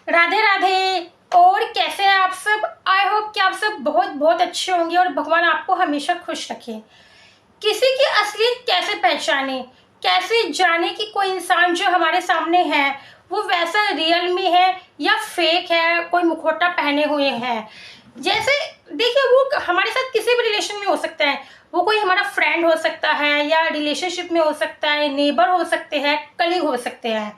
राधे राधे। और कैसे हैं आप सब? आई होप कि आप सब बहुत बहुत अच्छे होंगे और भगवान आपको हमेशा खुश रखे। किसी की असलियत कैसे पहचाने, कैसे जाने कि कोई इंसान जो हमारे सामने है वो वैसा रियल में है या फेक है, कोई मुखौटा पहने हुए हैं। जैसे देखिए, वो हमारे साथ किसी भी रिलेशन में हो सकता है। वो कोई हमारा फ्रेंड हो सकता है या रिलेशनशिप में हो सकता है, नेबर हो सकते हैं, कलीग हो सकते हैं।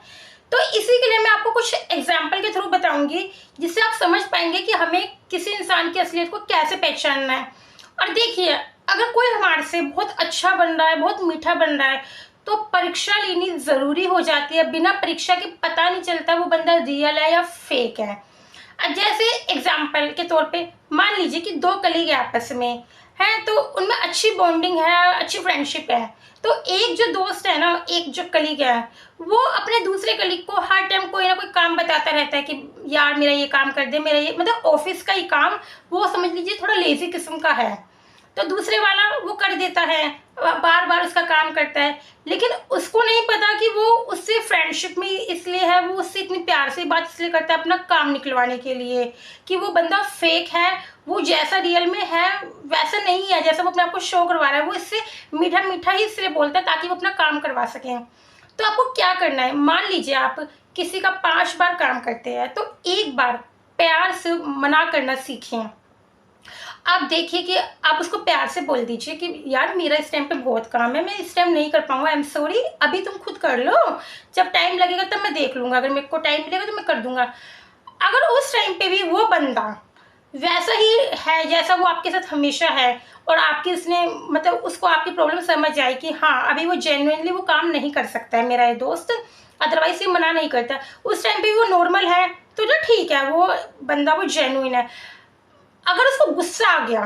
तो इसी के लिए मैं आपको कुछ एग्जाम्पल के थ्रू बताऊंगी जिससे आप समझ पाएंगे कि हमें किसी इंसान की असलियत को कैसे पहचानना है। और देखिए, अगर कोई हमारे से बहुत अच्छा बन रहा है, बहुत मीठा बन रहा है, तो परीक्षा लेनी जरूरी हो जाती है। बिना परीक्षा के पता नहीं चलता वो बंदा रियल है या फेक है। अब जैसे एग्जाम्पल के तौर पे मान लीजिए कि दो कलीग आपस में हैं, तो उनमें अच्छी बॉन्डिंग है, अच्छी फ्रेंडशिप है। तो एक जो दोस्त है ना, एक जो कलीग है, वो अपने दूसरे कलीग को हर टाइम कोई ना कोई काम बताता रहता है कि यार मेरा ये काम कर दे, मेरा ये मतलब ऑफिस का ही काम। वो समझ लीजिए थोड़ा लेजी किस्म का है, तो दूसरे वाला वो कर देता है, बार बार उसका काम करता है। लेकिन उसको नहीं पता कि वो उससे फ्रेंडशिप में इसलिए है, वो उससे इतनी प्यार से बात इसलिए करता है अपना काम निकलवाने के लिए, कि वो बंदा फेक है। वो जैसा रियल में है वैसा नहीं है, जैसा वो अपने आप को शो करवा रहा है। वो इससे मीठा मीठा ही इसलिए बोलता है ताकि वो अपना काम करवा सकें। तो आपको क्या करना है, मान लीजिए आप किसी का 5 बार काम करते हैं, तो एक बार प्यार से मना करना सीखें। आप देखिए कि आप उसको प्यार से बोल दीजिए कि यार मेरा इस टाइम पे बहुत काम है, मैं इस टाइम नहीं कर पाऊंगा, आई एम सॉरी, अभी तुम खुद कर लो, जब टाइम लगेगा तब मैं देख लूंगा, अगर मेरे को टाइम मिलेगा तो मैं कर दूंगा। अगर उस टाइम पे भी वो बंदा वैसा ही है जैसा वो आपके साथ हमेशा है, और आपकी उसने मतलब उसको आपकी प्रॉब्लम समझ आए कि हाँ अभी वो जेन्युइनली वो काम नहीं कर सकता है मेरा ये दोस्त, अदरवाइज ये मना नहीं करता, उस टाइम पे वो नॉर्मल है, तो जो ठीक है वो बंदा वो जेन्युइन है। अगर उसको गुस्सा आ गया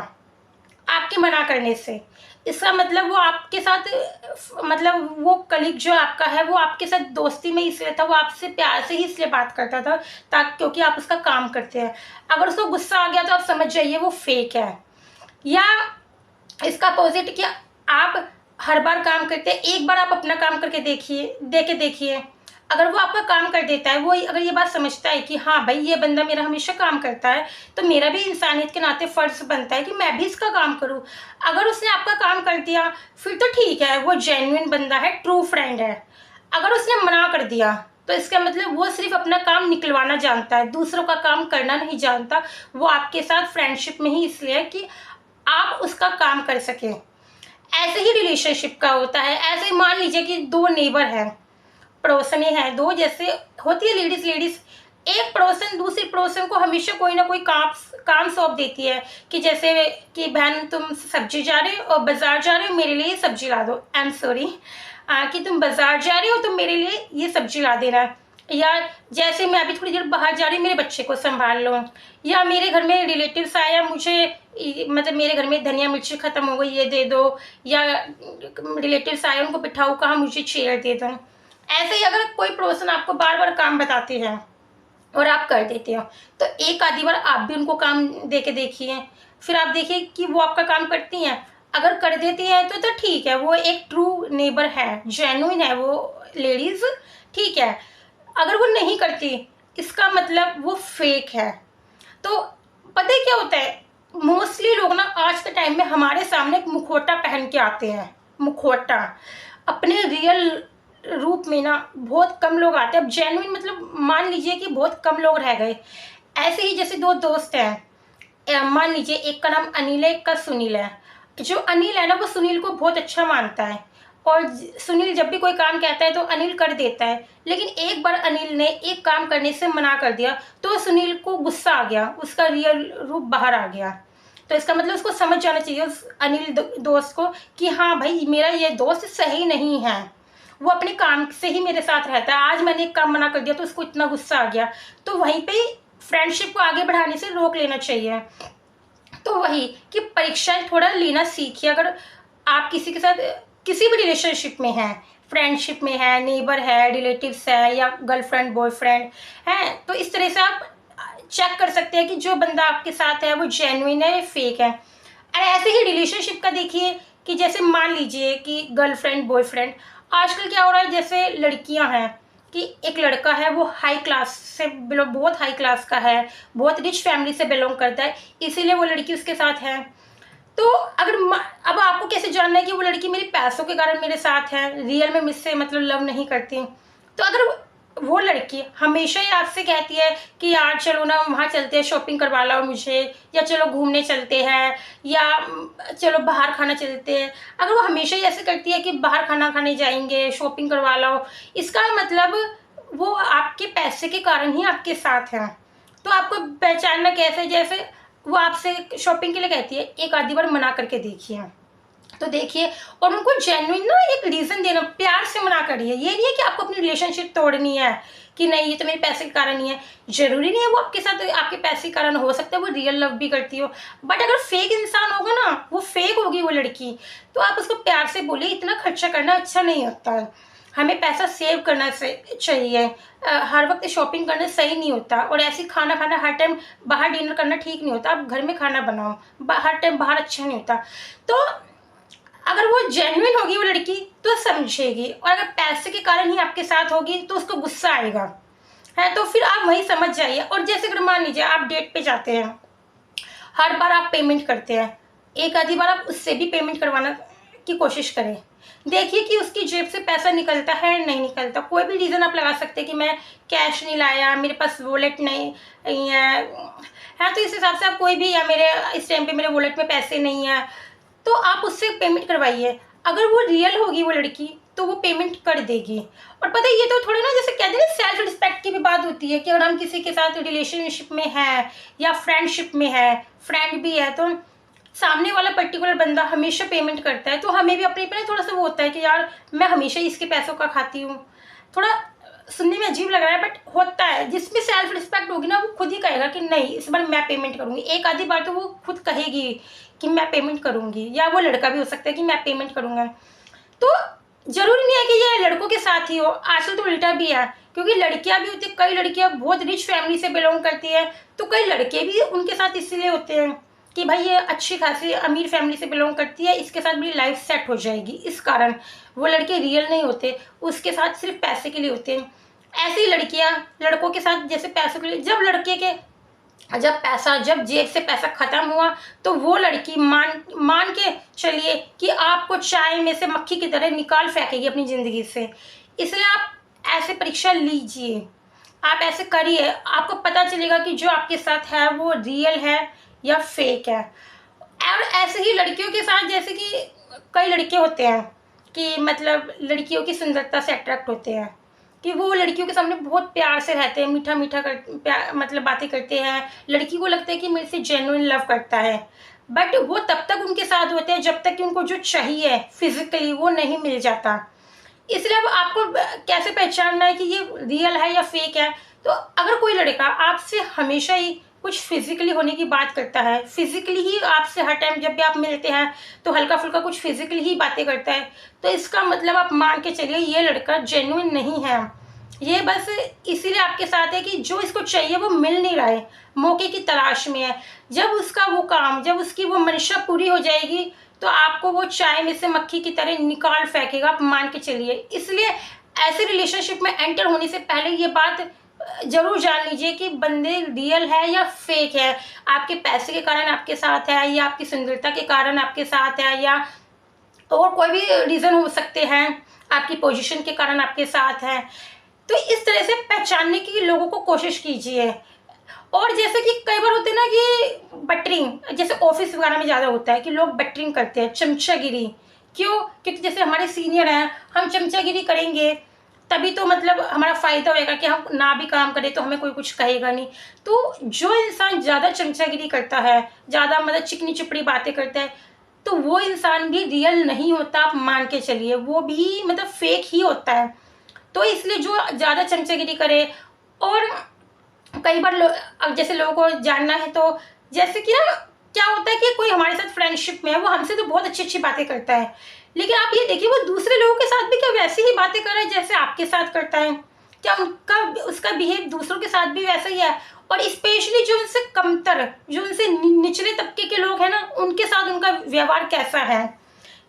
आपके मना करने से, इसका मतलब वो आपके साथ मतलब वो कलीग जो आपका है वो आपके साथ दोस्ती में इसलिए था, वो आपसे प्यार से ही इसलिए बात करता था ताकि क्योंकि आप उसका काम करते हैं। अगर उसको गुस्सा आ गया तो आप समझ जाइए वो फेक है। या इसका अपोजिट कि आप हर बार काम करते हैं, एक बार आप अपना काम करके देखिए, अगर वो आपका काम कर देता है, वो अगर ये बात समझता है कि हाँ भाई ये बंदा मेरा हमेशा काम करता है, तो मेरा भी इंसानियत के नाते फर्ज बनता है कि मैं भी इसका काम करूँ। अगर उसने आपका काम कर दिया फिर तो ठीक है, वो जेन्युइन बंदा है, ट्रू फ्रेंड है। अगर उसने मना कर दिया तो इसका मतलब वो सिर्फ अपना काम निकलवाना जानता है, दूसरों का काम करना नहीं जानता। वो आपके साथ फ्रेंडशिप में ही इसलिए है कि आप उसका काम कर सके। ऐसे ही रिलेशनशिप का होता है। ऐसे ही मान लीजिए कि दो नेबर हैं, पड़ोसनी हैं दो, जैसे होती है लेडीज लेडीज, एक पड़ोसन दूसरी पड़ोसन को हमेशा कोई ना कोई काम सौंप देती है कि जैसे कि बहन तुम सब्जी जा रहे हो और बाजार जा रहे हो, मेरे लिए सब्जी ला दो, आई एम सॉरी, कि तुम बाजार जा रहे हो तो मेरे लिए ये सब्जी ला देना। या जैसे मैं अभी थोड़ी देर बाहर जा रही हूँ, मेरे बच्चे को संभाल लो। या मेरे घर में रिलेटिव्स आया, मुझे मतलब मेरे घर में धनिया मिर्ची खत्म हो गई, ये दे दो। या रिलेटिव्स आए, उनको बिठाओ, कहा मुझे चेयर दे दो। ऐसे ही अगर कोई पड़ोसन आपको बार बार काम बताते हैं और आप कर देते हो, तो एक आधी बार आप भी उनको काम दे के देखिए, फिर आप देखिए कि वो आपका काम करती हैं। अगर कर देती है तो ठीक है, वो एक ट्रू नेबर है, जेन्युइन है वो लेडीज, ठीक है। अगर वो नहीं करती इसका मतलब वो फेक है। तो पता है क्या होता है, मोस्टली लोग ना आज के टाइम में हमारे सामने एक मुखौटा पहन के आते हैं। मुखौटा अपने रियल रूप में ना बहुत कम लोग आते हैं। अब जेन्युइन मतलब मान लीजिए कि बहुत कम लोग रह गए। ऐसे ही जैसे दो दोस्त हैं, मान लीजिए एक का नाम अनिल है, एक का सुनील है। जो अनिल है ना वो सुनील को बहुत अच्छा मानता है, और सुनील जब भी कोई काम कहता है तो अनिल कर देता है। लेकिन एक बार अनिल ने एक काम करने से मना कर दिया तो सुनील को गुस्सा आ गया, उसका रियल रूप बाहर आ गया। तो इसका मतलब उसको समझ जाना चाहिए उस अनिल दोस्त को कि हाँ भाई मेरा ये दोस्त सही नहीं है, वो अपने काम से ही मेरे साथ रहता है, आज मैंने एक काम मना कर दिया तो उसको इतना गुस्सा आ गया। तो वहीं पे फ्रेंडशिप को आगे बढ़ाने से रोक लेना चाहिए। तो वही कि परीक्षाएं थोड़ा लेना सीखिए। अगर आप किसी के साथ किसी भी रिलेशनशिप में हैं, फ्रेंडशिप में है, नेबर है, रिलेटिव्स है, या गर्लफ्रेंड बॉयफ्रेंड है, तो इस तरह से आप चेक कर सकते हैं कि जो बंदा आपके साथ है वो जेन्युइन है या फेक है। और ऐसे ही रिलेशनशिप का देखिए कि जैसे मान लीजिए कि गर्लफ्रेंड बॉयफ्रेंड, आजकल क्या हो रहा है, जैसे लड़कियां हैं कि एक लड़का है वो हाई क्लास से बिलोंग, बहुत हाई क्लास का है, बहुत रिच फैमिली से बिलोंग करता है, इसीलिए वो लड़की उसके साथ है। तो अब आपको कैसे जानना है कि वो लड़की मेरे पैसों के कारण मेरे साथ है, रियल में मुझसे मतलब लव नहीं करती? तो अगर वो लड़की हमेशा ही आपसे कहती है कि यार चलो ना वहाँ चलते हैं, शॉपिंग करवा लाओ मुझे, या चलो घूमने चलते हैं, या चलो बाहर खाना चलते हैं, अगर वो हमेशा ही ऐसे करती है कि बाहर खाना खाने जाएंगे, शॉपिंग करवा लाओ, इसका मतलब वो आपके पैसे के कारण ही आपके साथ है। तो आपको पहचानना कैसे? जैसे वो आपसे शॉपिंग के लिए कहती है, एक आधी बार मना करके देखिए, तो देखिए, और उनको जेन्युइन ना एक रीजन देना, प्यार से मना करिए। ये नहीं है कि आपको अपनी रिलेशनशिप तोड़नी है कि नहीं ये तो मेरे पैसे के कारण ही है। जरूरी नहीं है वो आपके साथ आपके पैसे के कारण, हो सकता है वो रियल लव भी करती हो, बट अगर फेक इंसान होगा ना, वो फेक होगी वो लड़की, तो आप उसको प्यार से बोलिए इतना खर्चा करना अच्छा नहीं होता है, हमें पैसा सेव करना चाहिए, हर वक्त शॉपिंग करना सही नहीं होता, और ऐसे खाना खाना हर टाइम बाहर डिनर करना ठीक नहीं होता, आप घर में खाना बनाओ, हर टाइम बाहर अच्छा नहीं होता। तो अगर वो जेन्युइन होगी वो लड़की तो समझेगी, और अगर पैसे के कारण ही आपके साथ होगी तो उसको गुस्सा आएगा, है, तो फिर आप वही समझ जाइए। और जैसे अगर मान लीजिए आप डेट पे जाते हैं, हर बार आप पेमेंट करते हैं, एक आधी बार आप उससे भी पेमेंट करवाना की कोशिश करें, देखिए कि उसकी जेब से पैसा निकलता है नहीं निकलता। कोई भी रीज़न आप लगा सकते हैं कि मैं कैश नहीं लाया, मेरे पास वॉलेट नहीं है, तो इस हिसाब से आप कोई भी, या मेरे इस टाइम पे मेरे वॉलेट में पैसे नहीं है, तो आप उससे पेमेंट करवाइए। अगर वो रियल होगी वो लड़की तो वो पेमेंट कर देगी। और पता है ये तो थोड़ी ना, जैसे कहते हैं ना, सेल्फ रिस्पेक्ट की भी बात होती है कि अगर हम किसी के साथ रिलेशनशिप में हैं या फ्रेंडशिप में है, फ्रेंड भी है, तो सामने वाला पर्टिकुलर बंदा हमेशा पेमेंट करता है, तो हमें भी अपने पे थोड़ा सा वो होता है कि यार मैं हमेशा ही इसके पैसों का खाती हूँ। थोड़ा सुनने में अजीब लग रहा है बट होता है, जिसमें सेल्फ रिस्पेक्ट होगी ना वो खुद ही कहेगा कि नहीं इस बार मैं पेमेंट करूंगी। एक आधी बार तो वो खुद कहेगी कि मैं पेमेंट करूंगी, या वो लड़का भी हो सकता है कि मैं पेमेंट करूंगा। तो जरूरी नहीं है कि ये लड़कों के साथ ही हो, आजकल तो उल्टा भी है, क्योंकि लड़कियां भी होती है, कई लड़कियां बहुत रिच फैमिली से बिलोंग करती है, तो कई लड़के भी उनके साथ इसलिए होते हैं कि भाई ये अच्छी खासी अमीर फैमिली से बिलोंग करती है, इसके साथ मेरी लाइफ सेट हो जाएगी, इस कारण वो लड़के रियल नहीं होते, उसके साथ सिर्फ पैसे के लिए होते हैं। ऐसी लड़कियां लड़कों के साथ जैसे पैसों के लिए, जब जेब से पैसा खत्म हुआ तो वो लड़की मान के चलिए कि आपको चाय में से मक्खी की तरह निकाल फेंकेगी अपनी जिंदगी से। इसलिए आप ऐसे परीक्षा लीजिए, आप ऐसे करिए, आपको पता चलेगा कि जो आपके साथ है वो रियल है या फेक है। और ऐसे ही लड़कियों के साथ, जैसे कि कई लड़के होते हैं कि मतलब लड़कियों की सुंदरता से अट्रैक्ट होते हैं, कि वो लड़कियों के सामने बहुत प्यार से रहते हैं, मीठा मीठा मतलब बातें करते हैं, लड़की को लगता है कि मेरे से जेन्युइन लव करता है, बट वो तब तक उनके साथ होते हैं जब तक कि उनको जो चाहिए फिजिकली वो नहीं मिल जाता। इसलिए अब आपको कैसे पहचानना है कि ये रियल है या फेक है? तो अगर कोई लड़का आपसे हमेशा ही कुछ फिजिकली होने की बात करता है, फिजिकली ही आपसे हर टाइम जब भी आप मिलते हैं तो हल्का फुल्का कुछ फिजिकली ही बातें करता है, तो इसका मतलब आप मान के चलिए ये लड़का जेन्युइन नहीं है, ये बस इसीलिए आपके साथ है कि जो इसको चाहिए वो मिल नहीं रहा है, मौके की तलाश में है। जब उसका वो काम, जब उसकी वो मंशा पूरी हो जाएगी तो आपको वो चाय में से मक्खी की तरह निकाल फेंकेगा, आप मान के चलिए। इसलिए ऐसे रिलेशनशिप में एंटर होने से पहले ये बात जरूर जान लीजिए कि बंदे रियल है या फेक है, आपके पैसे के कारण आपके साथ है, या आपकी सुंदरता के कारण आपके साथ है, या और कोई भी रीज़न हो सकते हैं, आपकी पोजीशन के कारण आपके साथ है। तो इस तरह से पहचानने की लोगों को कोशिश कीजिए। और जैसे कि कई बार होते हैं ना कि बटरिंग, जैसे ऑफिस वगैरह में ज़्यादा होता है कि लोग बटरिंग करते हैं, चमचागिरी। क्यों? क्योंकि जैसे हमारे सीनियर हैं, हम चमचागिरी करेंगे तभी तो मतलब हमारा फ़ायदा होएगा, कि हम ना भी काम करें तो हमें कोई कुछ कहेगा नहीं। तो जो इंसान ज़्यादा चमचागिरी करता है, ज़्यादा मतलब चिकनी चुपड़ी बातें करता है, तो वो इंसान भी रियल नहीं होता, आप मान के चलिए, वो भी मतलब फेक ही होता है। तो इसलिए जो ज़्यादा चमचागिरी करे, और कई बार अब जैसे लोगों को जानना है, तो जैसे कि ना क्या होता है कि कोई हमारे साथ फ्रेंडशिप में है, वो हमसे तो बहुत अच्छी अच्छी बातें करता है, लेकिन आप ये देखिए वो दूसरे लोगों के साथ भी क्या वैसे ही बातें कर रहा है जैसे आपके साथ करता है? क्या उसका बिहेव दूसरों के साथ भी वैसा ही है? और स्पेशली जो उनसे कमतर, जो उनसे निचले तबके के लोग हैं ना, उनके साथ उनका व्यवहार कैसा है?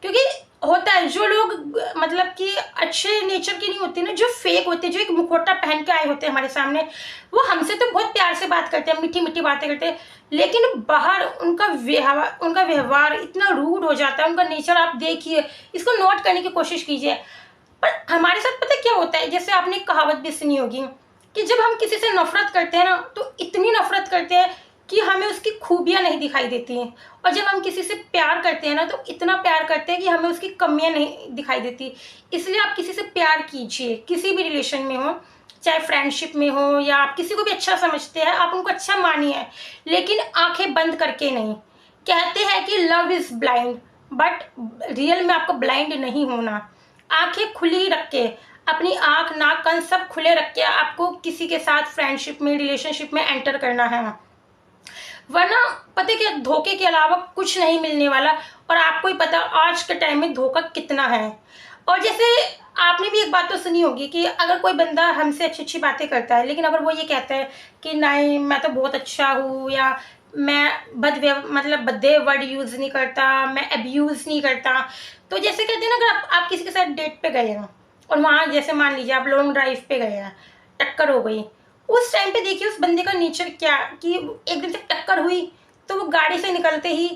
क्योंकि होता है, जो लोग मतलब कि अच्छे नेचर के नहीं होते ना, जो फेक होते हैं, जो एक मुखौटा पहन के आए होते हैं हमारे सामने, वो हमसे तो बहुत प्यार से बात करते हैं, मीठी मीठी बातें करते हैं, लेकिन बाहर उनका व्यवहार इतना रूड हो जाता है, उनका नेचर आप देखिए, इसको नोट करने की कोशिश कीजिए। पर हमारे साथ पता क्या होता है, जैसे आपने एक कहावत भी सुनी होगी कि जब हम किसी से नफरत करते हैं ना, तो इतनी नफरत करते हैं कि हमें उसकी खूबियां नहीं दिखाई देती हैं, और जब हम किसी से प्यार करते हैं ना, तो इतना प्यार करते हैं कि हमें उसकी कमियां नहीं दिखाई देती। इसलिए आप किसी से प्यार कीजिए, किसी भी रिलेशन में हो, चाहे फ्रेंडशिप में हो, या आप किसी को भी अच्छा समझते हैं, आप उनको अच्छा मानिए, लेकिन आंखें बंद करके नहीं। कहते हैं कि love is blind, but real में आपको ब्लाइंड नहीं होना। आंखें खुली रख के, अपनी आंख नाक कान सब खुले रख के आपको किसी के साथ फ्रेंडशिप में, रिलेशनशिप में एंटर करना है, वरना पता है क्या, धोखे के अलावा कुछ नहीं मिलने वाला। और आपको ही पता आज के टाइम में धोखा कितना है। और जैसे आपने भी एक बात तो सुनी होगी कि अगर कोई बंदा हमसे अच्छी अच्छी बातें करता है, लेकिन अगर वो ये कहता है कि नहीं मैं तो बहुत अच्छा हूँ, या मैं मतलब भद्दे वर्ड यूज़ नहीं करता, मैं अब्यूज़ नहीं करता, तो जैसे कहते हैं ना, अगर आप किसी के साथ डेट पे गए हैं और वहाँ जैसे मान लीजिए आप लॉन्ग ड्राइव पे गए हैं, टक्कर हो गई, उस टाइम पे देखिए उस बंदे का नेचर क्या, कि एकदम से टक्कर हुई तो वो गाड़ी से निकलते ही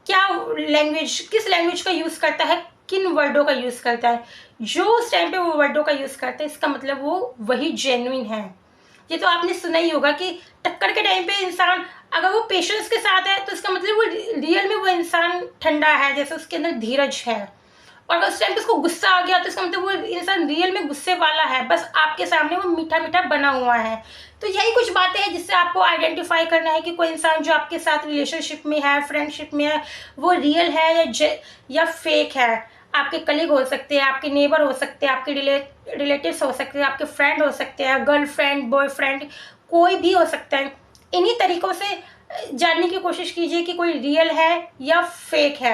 क्या लैंग्वेज, किस लैंग्वेज का यूज़ करता है, किन वर्डों का यूज़ करता है। जो उस टाइम पे वो वर्डों का यूज़ करता है, इसका मतलब वो वही जेन्युइन है। ये तो आपने सुना ही होगा कि टक्कर के टाइम पे इंसान अगर वो पेशेंस के साथ है, तो इसका मतलब वो रियल में वो इंसान ठंडा है, जैसे उसके अंदर धीरज है। और अगर उस टाइम पे उसको गुस्सा आ गया, तो इसका मतलब वो इंसान रियल में गुस्से वाला है, बस आपके सामने वो मीठा मीठा बना हुआ है। तो यही कुछ बातें हैं जिससे आपको आइडेंटिफाई करना है कि कोई इंसान जो आपके साथ रिलेशनशिप में है, फ्रेंडशिप में है, वो रियल है या फेक है। आपके कलीग हो सकते हैं, आपके नेबर हो सकते हैं, आपके रिलेटिव्स हो सकते हैं, आपके फ्रेंड हो सकते हैं, गर्लफ्रेंड, बॉयफ्रेंड, कोई भी हो सकता है। इन्हीं तरीकों से जानने की कोशिश कीजिए कि कोई रियल है या फेक है।